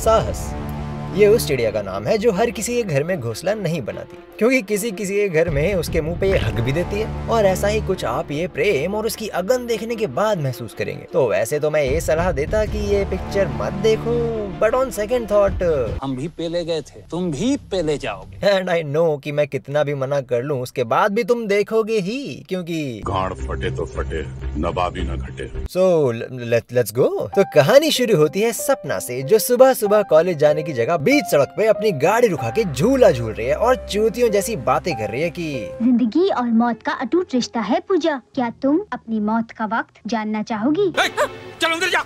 साहस। ये उस चिड़िया का नाम है जो हर किसी के घर में घोंसला नहीं बनाती, क्योंकि किसी किसी के घर में उसके मुंह पे ये हक भी देती है। और ऐसा ही कुछ आप ये प्रेम और उसकी अगन देखने के बाद महसूस करेंगे। तो वैसे तो मैं ये सलाह देता कि ये पिक्चर मत देखो, बट ऑन सेकंड थॉट हम भी पहले गए थे, तुम भी पहले जाओगे। एंड आई नो कि मैं कितना भी मना कर लूं उसके बाद भी तुम देखोगे ही, क्योंकि गाड़ फटे तो फटे, नवाबी न घटे। So let's go. तो कहानी शुरू होती है सपना से, जो सुबह सुबह कॉलेज जाने की जगह बीच सड़क पे अपनी गाड़ी रुका के झूला झूल रही है और चूतियों जैसी बातें कर रही है कि जिंदगी और मौत का अटूट रिश्ता है पूजा, क्या तुम अपनी मौत का वक्त जानना चाहोगी? चलो अंदर जा।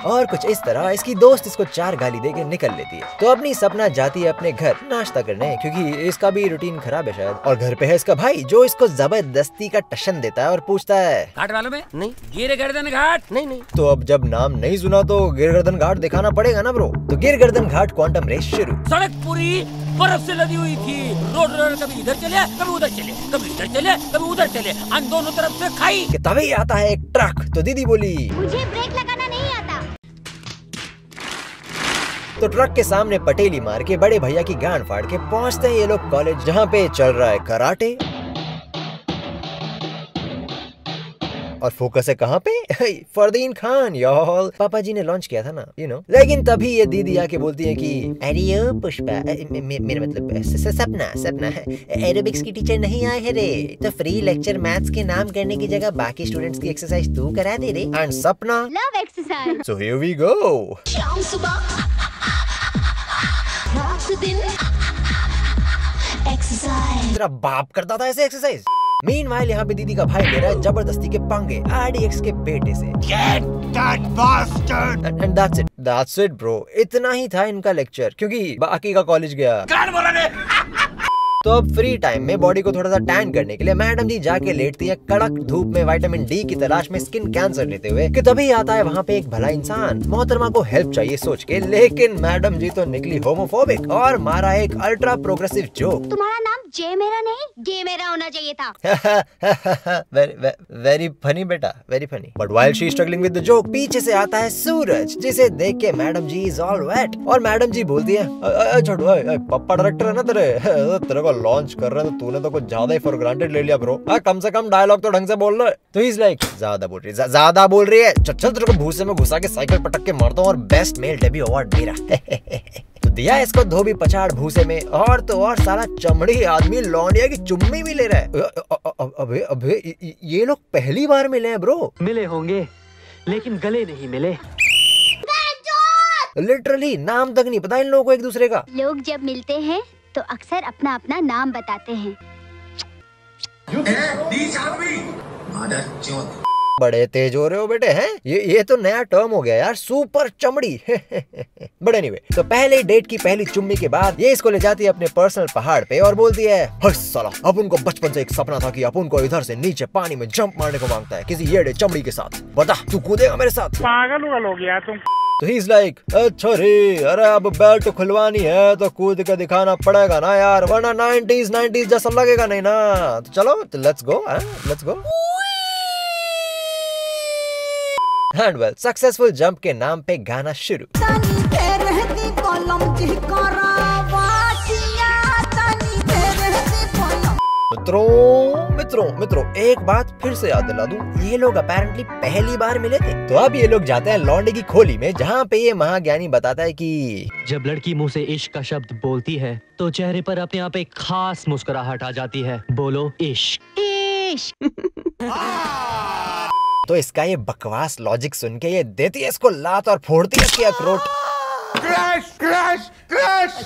और कुछ इस तरह इसकी दोस्त इसको 4 गाली देके निकल लेती है। तो अपनी सपना जाती है अपने घर नाश्ता करने, क्योंकि इसका भी रूटीन खराब है शायद। और घर पे है इसका भाई जो इसको जबरदस्ती का टशन देता है और पूछता है घाट वालों में नहीं, गिर गर्दन घाट नहीं। तो अब जब नाम नहीं सुना तो गिर गर्दन घाट दिखाना पड़ेगा ना ब्रो। तो गिर गर्दन घाट क्वांटम रेस शुरू। सड़क पूरी बर्फ से लदी हुई थी। रोड कभी इधर चले, कभी उधर चले, कभी इधर चले, कभी उधर चले, और दोनों तरफ से खाई। तभी आता है एक ट्रक। तो दीदी बोली मुझे ब्रेक लगाना नहीं आता। तो ट्रक के सामने पटेली मार के बड़े भैया की गांड फाड़ के पहुंचते हैं ये लोग कॉलेज, जहाँ पे चल रहा है कराटे। और फोकस है कहाँ पे? फरदीन खान यार, पापा जी ने लॉन्च किया था ना, यू नो। लेकिन तभी ये दीदी आके बोलती है कि अरे ओ पुष्पा, मेरा मतलब सपना एरोबिक्स की टीचर नहीं आए है रे, तो फ्री लेक्चर मैथ्स के नाम करने की जगह बाकी स्टूडेंट्स की एक्सरसाइज तू करा दे रे। And Sapna love exercise. So here we go. शाम सुबह रात दिन एक्सरसाइज। तेरा बाप करता था ऐसे एक्सरसाइज। मीनवाइल यहाँ पे दीदी का भाई ले रहा है जबरदस्ती के पंगे आरडीएक्स के बेटे से। And that's it bro। इतना ही था इनका लेक्चर, क्योंकि बाकी का कॉलेज गया। तो अब फ्री टाइम में बॉडी को थोड़ा सा टैन करने के लिए मैडम जी जाके लेटती है कड़क धूप में विटामिन डी की तलाश में स्किन कैंसर लेते हुए, कि तभी आता है वहाँ पे एक भला इंसान मोहतरमा को हेल्प चाहिए सोच के। लेकिन मैडम जी तो निकली होमोफोबिक और मारा एक अल्ट्रा प्रोग्रेसिव जोक। तुम्हारा नाम जे मेरा नहीं, गे मेरा होना चाहिए था। वेरी फनी बेटा, very funny. But while she struggling with the joke, पीछे से आता है सूरज, जिसे देख के madam ji is all wet. और मैडम जी बोलती है छोड़ो, पप्पा डायरेक्टर है ना तेरे को लॉन्च कर रहे हैं, तो तूने तो कुछ ज्यादा ही फॉर ग्रांटेड ले लिया ब्रो। कम से कम डायलॉग तो ढंग से बोल रहा है। तो ही इज लाइक ज्यादा बोल रही है, चल तेरे को भूसे में घुसा के साइकिल पटक के मारता हूँ और बेस्ट मेल डेब्यू अवार्ड मेरा। तो दिया इसको धोबी पछाड़ भूसे में, और तो और साला चमड़ी आदमी लौंडिया की चुम्मी भी ले रहा है। अबे ये लोग पहली बार मिले हैं ब्रो। मिले होंगे लेकिन गले नहीं मिले। लिटरली नाम तक नहीं पता इन लोगों को एक दूसरे का। लोग जब मिलते हैं तो अक्सर अपना अपना नाम बताते हैं। बड़े तेज हो रहे हो बेटे हैं। ये तो नया टर्म हो गया यार, सुपर चमड़ी। बट एनीवे, तो पहले डेट की पहली चुम्मी के बाद ये इसको ले जाती है अपने पर्सनल पहाड़ पे और बोलती है साला, अपन को बचपन से एक सपना था कि अपन को इधर से नीचे पानी में जंप मारने को मांगता है किसी येड़े चमड़ी के साथ। बता तू कूदेगा मेरे साथ? पागल हो गया तुम। तो ही इज लाइक अच्छा रे, अरे अब बेल्ट खुलवानी है तो कूद के दिखाना पड़ेगा ना यार, वरना 90s जैसा लगेगा नहीं ना। तो चलो let's go. And well, successful jump के नाम पे गाना शुरू। मित्रों एक बात फिर से याद दिला दूं, ये लोग अपेरेंटली पहली बार मिले थे। तो अब ये लोग जाते हैं लौंडे की खोली में, जहाँ पे ये महाज्ञानी बताता है कि जब लड़की मुंह से इश्क का शब्द बोलती है तो चेहरे पर अपने आप एक खास मुस्कुराहट आ जाती है। बोलो इश्क। तो इसका ये बकवास लॉजिक सुन के ये देती है इसको लात और फोड़ती है इसकी अखरोट।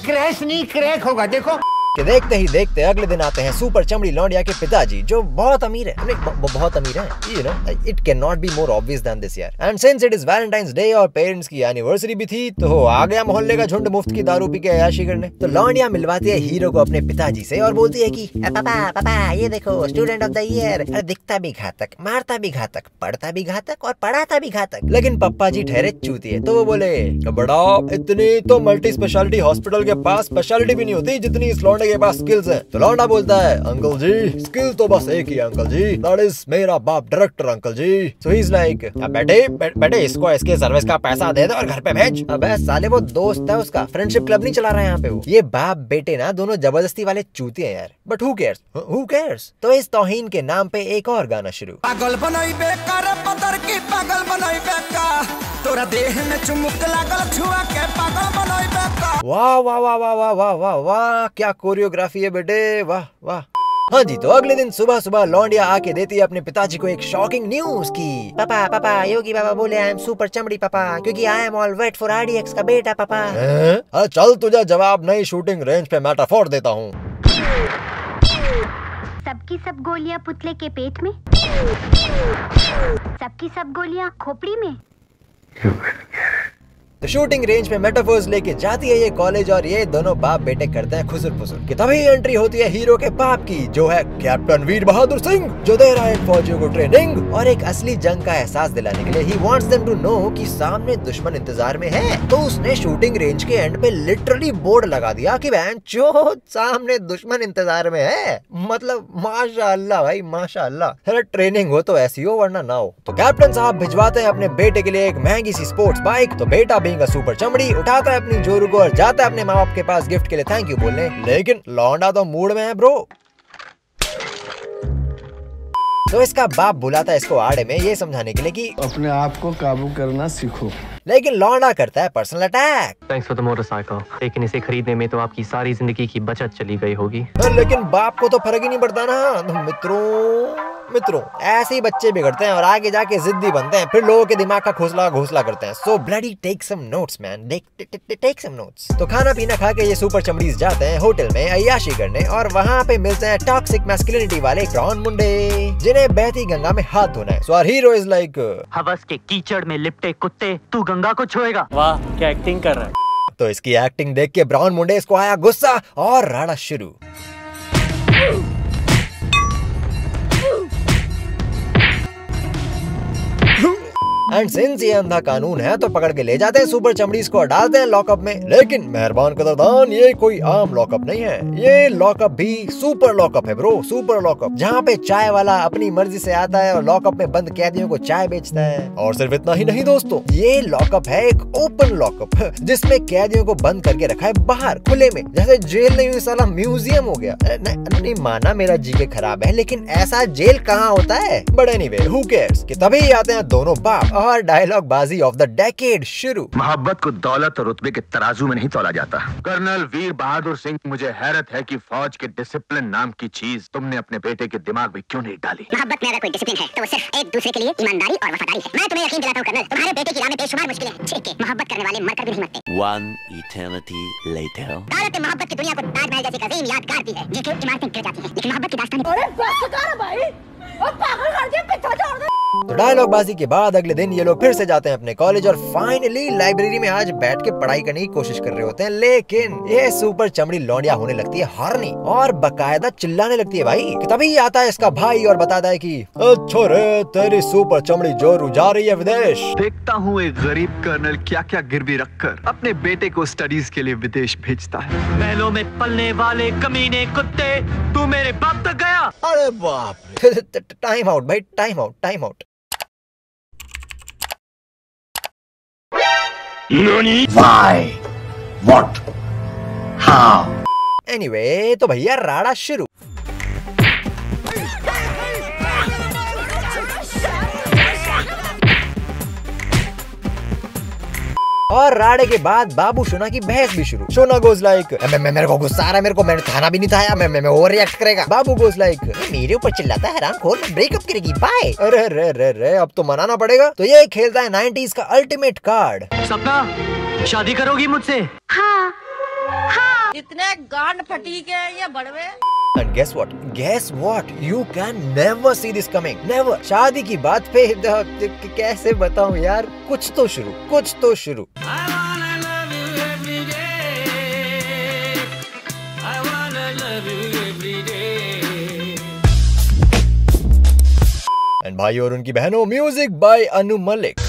क्रैश नहीं क्रैक होगा देखो। कि देखते ही देखते अगले दिन आते हैं सुपर चमड़ी लौंडिया के पिताजी, जो बहुत अमीर है। बहुत अमीर है, you know, it can not be more obvious than this यार। And since it is Valentine's Day और पेरेंट्स की एनिवर्सरी भी थी, तो आ गया मोहल्ले का झुंड मुफ्त की दारू पी के अयाशी करने। तो लौंडिया मिलवाती है हीरो को अपने पिताजी से और बोलती है कि पापा ये देखो स्टूडेंट ऑफ द ईयर। अरे दिखता भी घातक, मारता भी घातक, पढ़ता भी घातक और पढ़ाता भी घातक। लेकिन पप्पा जी ठहरे चूतिए, तो वो बोले बड़ा इतनी तो मल्टी स्पेशलिटी हॉस्पिटल के पास स्पेशलिटी भी नहीं होती जितनी इस लौंडे लौंडे के पास स्किल्स हैं। तो लौंडा बोलता है अंकल जी स्किल तो बस एक ही है अंकल जी, दैट इज मेरा बाप director uncle ji. So he is like बेटे इसको इसके सर्विस का पैसा दे दो और घर पे भेज। अबे साले वो दोस्त है उसका, फ्रेंडशिप क्लब नहीं चला रहा है यहाँ पे वो। ये बाप बेटे ना दोनों जबरदस्ती वाले चूतिए हैं यार, बट हु केयर्स। तो इस तौहीन के नाम पे एक और गाना शुरू। पागल बनाई बेकार पतर की पागल बनाई बेकार, तोरा देह में चुमुक लागल छुआ के पागल बनाई बेकार। वाह वाह वाह वाह वाह वाह वाह वाह, क्या कोरियोग्राफी है बेटे, वाह वाह। हाँ जी, तो अगले दिन सुबह सुबह लौंडिया आके देती है अपने पिताजी को एक शॉकिंग न्यूज की। पापा योगी बाबा बोले आई एम सुपर चमड़ी पापा, क्योंकि I am all wet for RDX का बेटा पापा। चल तुझे जवाब नई शूटिंग रेंज पे मेटाफोर देता हूँ। सबकी सब गोलियां पुतले के पेट में, सबकी सब गोलियां खोपड़ी में। तो शूटिंग रेंज पे मेटाफोर्स लेके जाती है ये कॉलेज और ये दोनों बाप बेटे करते हैं खुसुर फुसुर कि तभी एंट्री होती है हीरो के बाप की, जो है कैप्टन वीर बहादुर सिंह, जो दे रहा है इन फौजियों को ट्रेनिंग और एक असली जंग का एहसास दिलाने के लिए he wants them to know कि सामने दुश्मन इंतजार में है। तो उसने शूटिंग रेंज के एंड पे लिटरली बोर्ड लगा दिया कि बहन सामने दुश्मन इंतजार में है। मतलब माशाअल्लाह भाई माशाअल्लाह, अरे ट्रेनिंग हो तो ऐसी हो वरना ना हो। तो कैप्टन साहब भिजवाते हैं अपने बेटे के लिए एक महंगी सी स्पोर्ट्स बाइक। तो बेटा का सुपर चमड़ी उठाता है अपनी जोरू को और जाता है अपने माँ बाप के पास गिफ्ट के लिए थैंक यू बोलने, लेकिन लौंडा तो मूड में है ब्रो। तो इसका बाप बुलाता है इसको आड़े में ये समझाने के लिए कि अपने आप को काबू करना सीखो, लेकिन लौंडा करता है personal attack. Thanks for the motorcycle, लेकिन इसे खरीदने में तो आपकी सारी जिंदगी की बचत चली गई होगी। लेकिन बाप को तो फर्क ही नहीं पड़ता ना। तो मित्रों ऐसे ही बच्चे बिगड़ते हैं और आगे जाके जिद्दी बनते हैं, फिर लोगों के दिमाग का घोंसला करते हैं। So bloody take some notes man, take some notes. तो खाना पीना खा के ये सुपर चमड़ीज जाते हैं होटल में अय्याशी करने और वहाँ पे मिलते हैं टॉक्सिक मैस्कुलिनिटी वाले ब्राउन मुंडे जिन्हें बहती गंगा में हाथ धोना है। So our hero is like हवस के कीचड़ में लिपटे कुत्ते, तू गंगा को छुएगा। वाह क्या एक्टिंग कर रहा है। तो इसकी एक्टिंग देख के ब्राउन मुंडे इसको आया गुस्सा और राड़ा शुरू। एंड सिंस ये अंधा कानून है तो पकड़ के ले जाते हैं सुपर चमड़ीज को, डालते हैं लॉकअप में। लेकिन मेहरबान कदरदान ये कोई आम लॉकअप नहीं है, ये लॉकअप भी सुपर लॉकअप है ब्रो, सुपर लॉकअप, जहाँ पे चाय वाला अपनी मर्जी से आता है और लॉकअप में बंद कैदियों को चाय बेचता है। और सिर्फ इतना ही नहीं दोस्तों, ये लॉकअप है एक ओपन लॉकअप जिसमें कैदियों को बंद करके रखा है बाहर खुले में, जैसे जेल नहीं हुई साला म्यूजियम हो गया। नहीं माना मेरा जीके खराब है, लेकिन ऐसा जेल कहाँ होता है। बट एनीवे हु केयर्स कि तभी आते हैं दोनों बाप और डायलॉग बाजी ऑफ द डेकेड शुरू। मोहब्बत को दौलत और रुतबे के तराजू में नहीं तोला जाता। कर्नल वीर बहादुर सिंह, मुझे हैरत है कि फौज के डिसिप्लिन नाम की चीज तुमने अपने बेटे के दिमाग में क्यों नहीं डाली। मोहब्बत में अगर कोई डिसिप्लिन है तो वो सिर्फ एक दूसरे के लिए ईमानदारी और वफादारी है। मैं तुम्हें यकीन दिलाता हूँ कर्नल, तुम्हारे बेटे की राह में बेशुमार मुश्किलें हैं, ठीक है, मोहब्बत करने वाले मरकर भी नहीं मरते। One eternity later. दौलत मोहब्बत की दुनिया को ताजमहल जैसी अजीम यादगार दी है जिनकी इमारतें गिर जाती हैं, लेकिन मोहब्बत की दास्तान तो डायलॉग बाजी के बाद अगले दिन ये लोग फिर से जाते हैं अपने कॉलेज और फाइनली लाइब्रेरी में आज बैठ के पढ़ाई करने की कोशिश कर रहे होते हैं। लेकिन ये सुपर चमड़ी लौंडिया होने लगती है हॉर्नी और बकायदा चिल्लाने लगती है भाई। तभी आता है इसका भाई और बताता है कि अच्छा रे तेरी सुपर चमड़ी जोरू जा रही है विदेश। देखता हूँ एक गरीब कर्नल क्या क्या गिरवी रखकर अपने बेटे को स्टडीज के लिए विदेश भेजता है। महलों में पलने वाले कमीने कुत्ते, तू मेरे बाप तक गया। अरे बाप, टाइम आउट भाई, time out. Nani? Why? What? How? Anyway, तो भैया राड़ा शुरू। और राड़े के बाद बाबू शोना की बहस भी शुरू। शोना गोज लाइक मेरे को गुस्सा आ रहा है, मेरे को मैंने खाना भी नहीं खाया, मैं ओवर रिएक्ट करेगा। बाबू गोज लाइक मेरे ऊपर चिल्लाता है हराम खोर, ब्रेकअप करेगी बाय। अरे रे अब तो मनाना पड़ेगा। तो ये खेलता है 90s का अल्टीमेट कार्ड। सपना शादी करोगी मुझसे? हाँ। इतने गांड फटी के ये बड़वे। And guess what? You can never see this coming. Never. शादी की बात पे कैसे बताऊं यार, कुछ तो शुरू। एंड भाई और उनकी बहनों, म्यूजिक बाय अनु मलिक।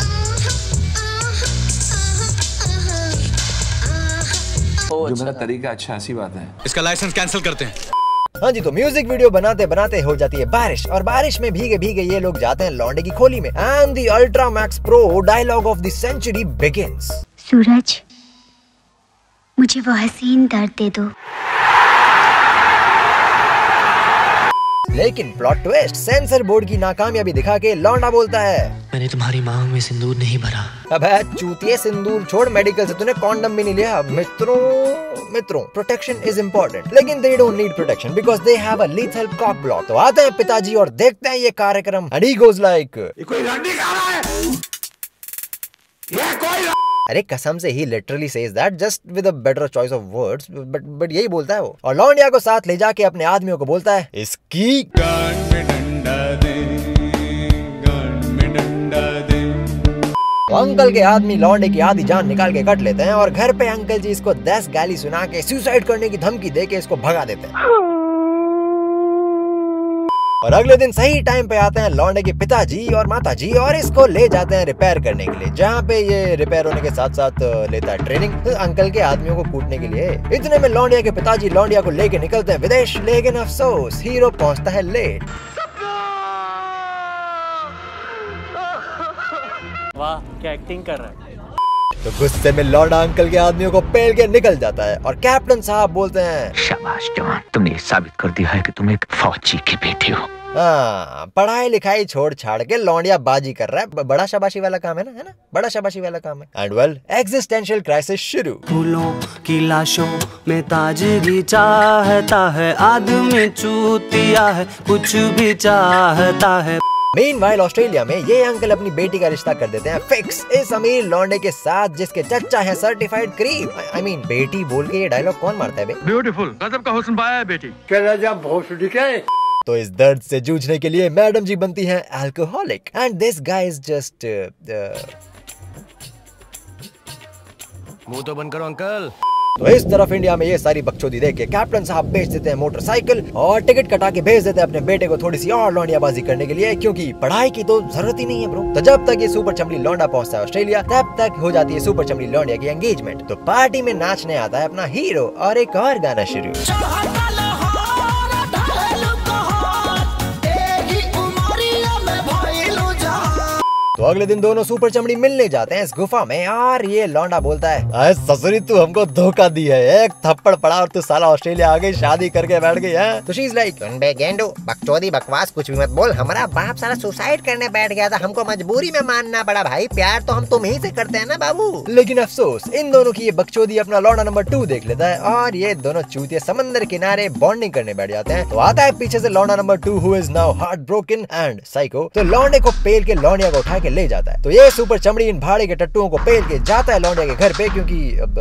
जो मेरा तरीका अच्छा, ऐसी बात है। इसका लाइसेंस कैंसिल करते हैं। हाँ जी, तो म्यूजिक वीडियो बनाते बनाते हो जाती है बारिश, और बारिश में भीगे भीगे ये लोग जाते हैं लौंडे की खोली में। And the ultra max pro dialogue of the century begins. Suraj, मुझे वो हसीन दर्द दे दो। लेकिन प्लॉट ट्विस्ट, सेंसर बोर्ड की नाकामयाबी दिखा के लौंडा बोलता है, मैंने तुम्हारी मांग में सिंदूर नहीं भरा। अबे चूतिए, सिंदूर छोड़, मेडिकल से तूने कॉन्डम भी नहीं लिया। मित्रों, प्रोटेक्शन इज इम्पोर्टेंट, लेकिन they don't need protection because they have a lethal cock block. तो आते हैं पिताजी और देखते हैं ये कार्यक्रम। एंड ही गोज लाइक, कोई लड़की खा रहा है, ये कोई। अरे कसम से ही literally says that just with a better choice of words, but यही बोलता है वो। और लौंडिया को साथ ले जाके अपने आदमियों को बोलता है, इसकी गान में डंडा दे, गान में डंडा दे। तो अंकल के आदमी लौंडे की आधी जान निकाल के कट लेते हैं, और घर पे अंकल जी इसको 10 गाली सुना के सुसाइड करने की धमकी दे के इसको भगा देते हैं। और अगले दिन सही टाइम पे आते हैं लौंडे के पिताजी और माताजी, और इसको ले जाते हैं रिपेयर करने के लिए, जहाँ पे ये रिपेयर होने के साथ साथ लेता है ट्रेनिंग अंकल के आदमियों को कूटने के लिए। इतने में लौंडिया के पिताजी लौंडिया को लेके निकलते हैं विदेश, लेकिन अफसोस हीरो पहुँचता है लेट। वाह, क्या एक्टिंग कर रहा है। तो गुस्से में लौंडा अंकल के आदमियों को पेल के निकल जाता है, और कैप्टन साहब बोलते हैं, शाबाश जवान, तुमने साबित कर दिया है कि तुम एक फौजी के बेटे हो। हाँ, पढ़ाई लिखाई छोड़ छाड़ के लौंडिया बाजी कर रहा है। बड़ा शाबाशी वाला काम है ना, बड़ा शाबाशी वाला काम है। एंड वेल, एग्जिस्टेंशियल क्राइसिस शुरू। फूलों की लाशों में ताजगी चाहता है, आदमी चूतिया है, कुछ भी चाहता है। मीनवाइल ऑस्ट्रेलिया में ये अंकल अपनी बेटी का रिश्ता कर देते हैं फिक्स इस अमीर लौंडे के साथ, जिसके चच्चा है सर्टिफाइड क्रीप। आई मीन बेटी बोल के ये डायलॉग कौन मारता है बे? ब्यूटीफुल, गजब का हुस्न पाया है बेटी। चला जा भोसड़ी के। तो इस दर्द से जूझने के लिए मैडम जी बनती हैं alcoholic, and this guy is just मुंह तो बंद करो अंकल। तो इस तरफ इंडिया में ये सारी बकचोदी देख के कैप्टन साहब बेच देते हैं मोटरसाइकिल, और टिकट कटा के भेज देते हैं अपने बेटे को थोड़ी सी और लौंडियाबाजी करने के लिए, क्योंकि पढ़ाई की तो जरूरत ही नहीं है ब्रो। तो जब तक ये सुपर चमड़ी लौंडा पहुंचता है ऑस्ट्रेलिया, तब तक हो जाती है सुपर चमड़ी लौंडिया की एंगेजमेंट। तो पार्टी में नाचने आता है अपना हीरो, और एक और गाना शुरू। तो अगले दिन दोनों सुपर चमड़ी मिलने जाते हैं इस गुफा में, और ये लौंडा बोलता है, ससुरी तू हमको धोखा दी है, एक थप्पड़ पड़ा और तू साला ऑस्ट्रेलिया आ गई, शादी करके बैठ गई है। तो शी इज लाइक, गेंडू बकचोदी बकवास कुछ भी मत बोल, हमारा बाप साला सुसाइड करने बैठ गया था, हमको मजबूरी में मानना पड़ा भाई, प्यार तो हम तुम ही से करते हैं ना बाबू। लेकिन अफसोस इन दोनों की ये बकचोदी अपना लौंडा नंबर 2 देख लेता है, और ये दोनों चूतिया समंदर किनारे बॉन्डिंग करने बैठ जाते हैं। तो आता है पीछे से लौंडा number 2 who is now heart broken and psycho. तो लौंडे को पेल के लौंडिया को उठा के ले जाता है। तो ये सुपर चमड़ी इन भाड़े के टट्टुओं को पेल के जाता है लौंडिया के घर पे, क्योंकि अब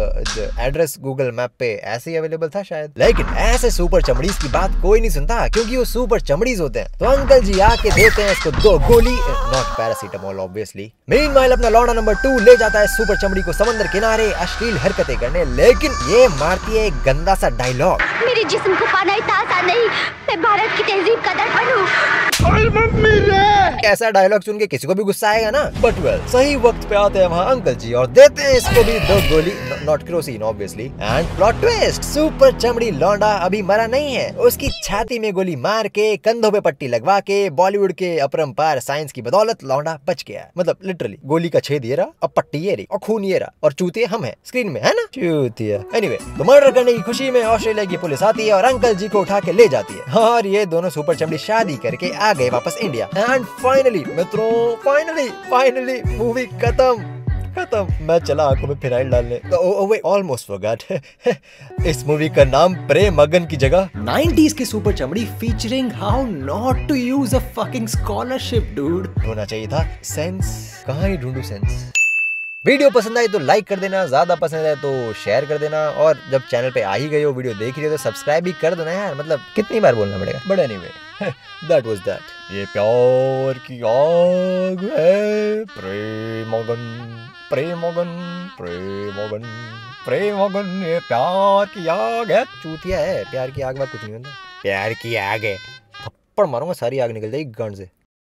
एड्रेस गूगल मैप पे ऐसे ही अवेलेबल था शायद। लेकिन ऐसे सुपर चमड़ीज की बात कोई नहीं सुनता, क्योंकि वो सुपर चमड़ीज होते हैं। तो अंकल जी आके देते हैं इसको 2 गोली, नॉट पैरासीटामोल ऑब्वियसली। मीनवाइल अपना लौंडा नंबर 2 ले जाता है सुपर चमड़ी को समंदर किनारे अश्लील हरकतें करने, लेकिन ये मारती है एक गंदा सा डायलॉग, मेरे जिस्म को पाना इतना आसान नहीं, मैं भारत की तहजीब का दर्पण हूँ। ऐसा डायलॉग सुन के किसी को भी गुस्सा आएगा ना। बट वेल, सही वक्त पे आते हैं वहाँ अंकल जी और देते हैं इसको भी 2 गोली, not kerosene obviously. And plot twist, super चमड़ी लौंडा अभी मरा नहीं है, उसकी छाती में गोली मार के, कंधों पे पट्टी लगवा के, बॉलीवुड के अपरंपार साइंस की बदौलत लौंडा बच गया। मतलब लिटरली गोली का छेद ये रहा, और पट्टी ये रही, और खून ये रहा, और चूतिया हम हैं स्क्रीन में, है ना चूतिया। एनीवे, तो मर्डर करने की खुशी में ऑस्ट्रेलिया की पुलिस आती है और अंकल जी को उठा के ले जाती है, और ये दोनों सुपर चमड़ी शादी करके आ गए वापस इंडिया। एंड फाइनली मित्रों, फाइनली मूवी खत्म। मैं चला आंखों में फिनाइल डालने। Almost forgot. इस मूवी का नाम प्रेम मगन की जगह 90s की सुपर चमड़ी featuring how not to use a fucking scholarship dude होना चाहिए था। सेंस कहाँ ही ढूंढूं सेंस। वीडियो पसंद आई तो लाइक कर देना, ज्यादा पसंद है तो शेयर कर देना, और जब चैनल पे आ ही गए हो, वीडियो देख रहे हो, तो सब्सक्राइब भी कर देना यार। मतलब कितनी बार बोलना पड़ेगा। But anyway, that was that. ये प्यार की आग है, प्रेमगन, ये प्यार की आग है। चूतिया है, प्यार की आग में कुछ नहीं होता। प्यार की आग है, थप्पड़ मारूंगा सारी आग निकल जाएगी गांड से।